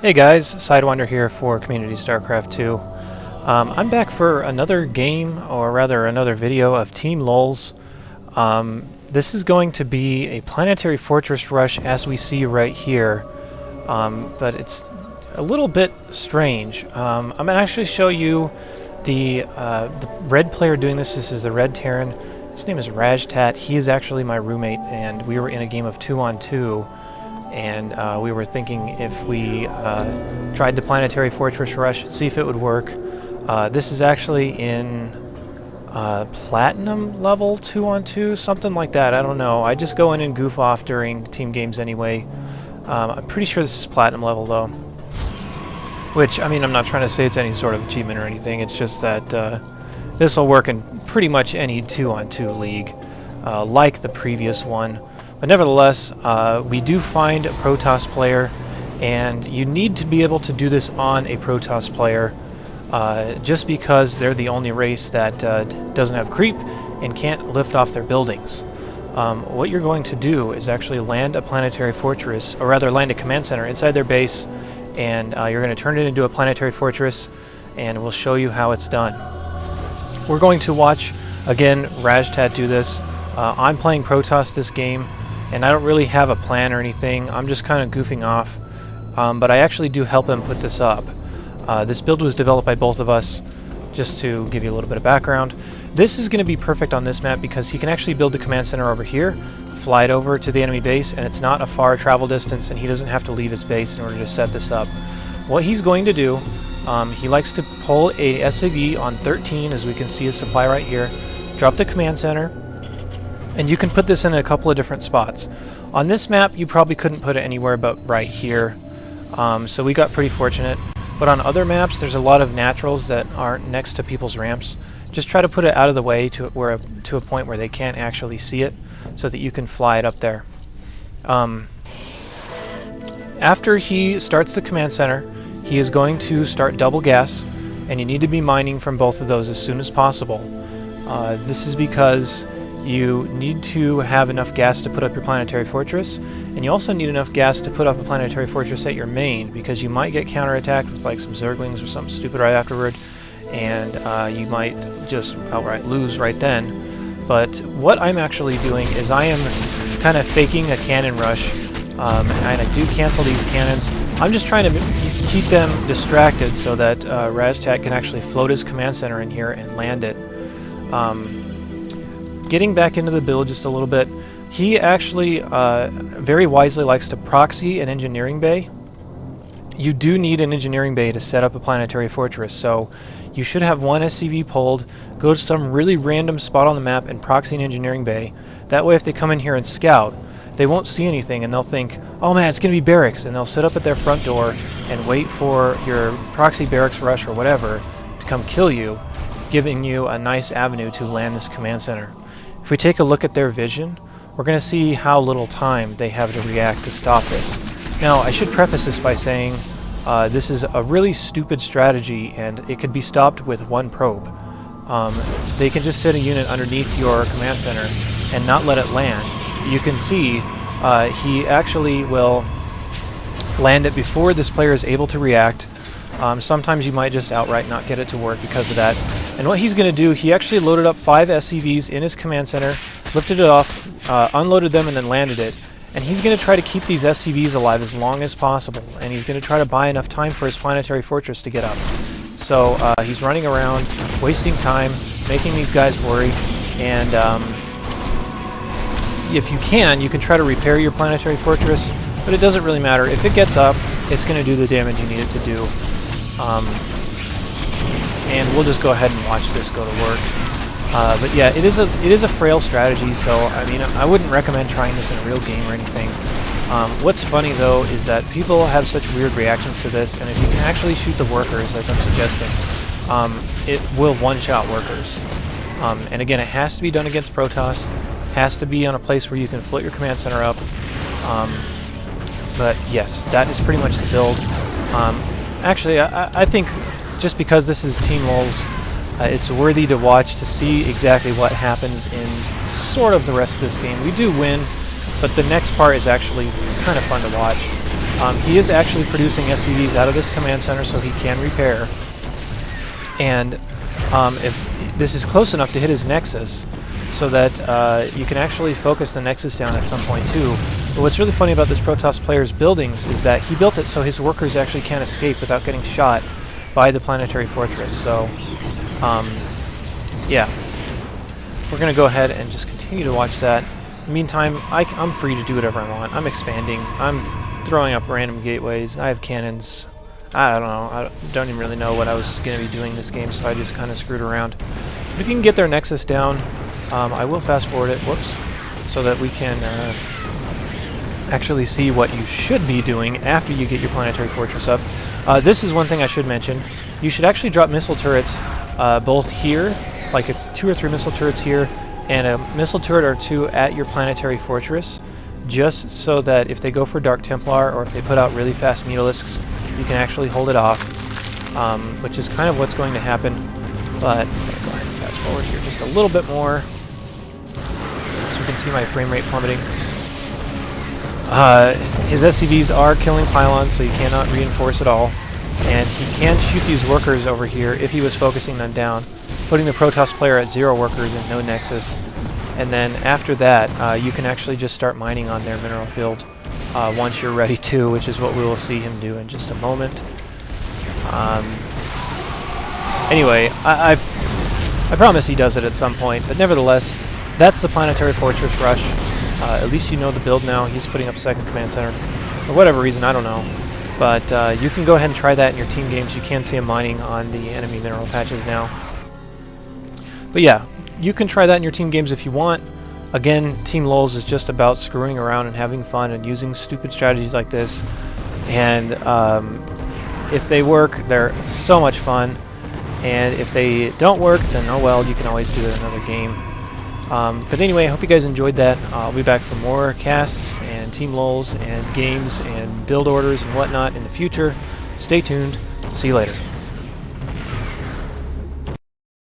Hey guys, Sidewinder here for Community Starcraft 2. I'm back for another game, or rather another video of Team Lulz. This is going to be a planetary fortress rush as we see right here, but it's a little bit strange. I'm going to actually show you the red player doing this. This is the red Terran. His name is Rajtat. He is actually my roommate, and we were in a game of 2-on-2. And we were thinking if we tried the Planetary Fortress Rush, see if it would work. This is actually in Platinum level 2-on-2, something like that. I don't know. I just go in and goof off during team games anyway. I'm pretty sure this is Platinum level though. Which, I mean, I'm not trying to say it's any sort of achievement or anything. It's just that this will work in pretty much any 2-on-2 league, like the previous one. But nevertheless, we do find a Protoss player, and you need to be able to do this on a Protoss player, just because they're the only race that doesn't have creep and can't lift off their buildings. What you're going to do is actually land a planetary fortress, or rather land a command center inside their base, and you're going to turn it into a planetary fortress, and we'll show you how it's done. We're going to watch, again, Rajtat do this. I'm playing Protoss this game, and I don't really have a plan or anything. I'm just kind of goofing off, but I actually do help him put this up. This build was developed by both of us, just to give you a little bit of background. This is going to be perfect on this map because he can actually build the command center over here, fly it over to the enemy base, and it's not a far travel distance, and he doesn't have to leave his base in order to set this up. What he's going to do, he likes to pull a SCV on 13, as we can see his supply right here, drop the command center, and you can put this in a couple of different spots. On this map, you probably couldn't put it anywhere but right here. So we got pretty fortunate. But on other maps, there's a lot of naturals that aren't next to people's ramps. Just try to put it out of the way to a point where they can't actually see it, so that you can fly it up there. After he starts the command center, he is going to start double gas, and you need to be mining from both of those as soon as possible. This is because you need to have enough gas to put up your planetary fortress, and you also need enough gas to put up a planetary fortress at your main, because you might get counterattacked with like some Zerglings or something stupid right afterward, and you might just outright lose right then. But what I'm actually doing is I am kind of faking a cannon rush, and I do cancel these cannons. I'm just trying to keep them distracted so that Rajtat can actually float his command center in here and land it. Getting back into the build just a little bit, he actually very wisely likes to proxy an engineering bay. You do need an engineering bay to set up a planetary fortress, so you should have one SCV pulled, go to some really random spot on the map and proxy an engineering bay. That way if they come in here and scout, they won't see anything and they'll think, oh man, it's going to be barracks, and they'll sit up at their front door and wait for your proxy barracks rush or whatever to come kill you, giving you a nice avenue to land this command center. If we take a look at their vision, we're going to see how little time they have to react to stop this. Now, I should preface this by saying this is a really stupid strategy, and it could be stopped with one probe. They can just set a unit underneath your command center and not let it land. You can see he actually will land it before this player is able to react. Sometimes you might just outright not get it to work because of that. And what he's going to do, he actually loaded up 5 SCVs in his command center, lifted it off, unloaded them, and then landed it. And he's going to try to keep these SCVs alive as long as possible, and he's going to try to buy enough time for his planetary fortress to get up. So he's running around, wasting time, making these guys worry, and if you can try to repair your planetary fortress, but it doesn't really matter. If it gets up, it's going to do the damage you need it to do. And we'll just go ahead and watch this go to work. But yeah, it is a frail strategy, so I mean, I wouldn't recommend trying this in a real game or anything. What's funny though is that people have such weird reactions to this, and if you can actually shoot the workers, as I'm suggesting, it will one-shot workers. And again, it has to be done against Protoss, has to be on a place where you can float your command center up. But yes, that is pretty much the build. Actually, I think just because this is Team Lulz, it's worthy to watch to see exactly what happens in sort of the rest of this game. We do win, but the next part is actually kind of fun to watch. He is actually producing SCVs out of this command center so he can repair. And if this is close enough to hit his nexus, so that you can actually focus the nexus down at some point too. But what's really funny about this Protoss player's buildings is that he built it so his workers actually can't escape without getting shot by the planetary fortress. So, yeah. We're going to go ahead and just continue to watch that. In the meantime, I'm free to do whatever I want. I'm expanding. I'm throwing up random gateways. I have cannons. I don't know. I don't even really know what I was going to be doing this game, so I just kind of screwed around. But if you can get their nexus down, I will fast forward it, whoops, so that we can actually see what you should be doing after you get your planetary fortress up. This is one thing I should mention. You should actually drop missile turrets both here, like 2 or 3 missile turrets here, and a missile turret or 2 at your planetary fortress, just so that if they go for Dark Templar or if they put out really fast Mutalisks, you can actually hold it off, which is kind of what's going to happen. But I'm going to go ahead and fast forward here just a little bit more, so you can see my frame rate plummeting. His SCVs are killing pylons, so you cannot reinforce at all. And he can shoot these workers over here if he was focusing them down, putting the Protoss player at 0 workers and no nexus. And then after that, you can actually just start mining on their mineral field once you're ready to, which is what we will see him do in just a moment. Anyway, I promise he does it at some point, but nevertheless, that's the Planetary Fortress Rush. At least you know the build now. He's putting up 2nd Command Center. For whatever reason, I don't know. But you can go ahead and try that in your team games. You can see him mining on the enemy mineral patches now. But yeah, you can try that in your team games if you want. Again, Team Lulz is just about screwing around and having fun and using stupid strategies like this. And if they work, they're so much fun. And if they don't work, then oh well, you can always do it in another game. But anyway, I hope you guys enjoyed that. I'll be back for more casts and Team Lulz and games and build orders and whatnot in the future. Stay tuned. See you later.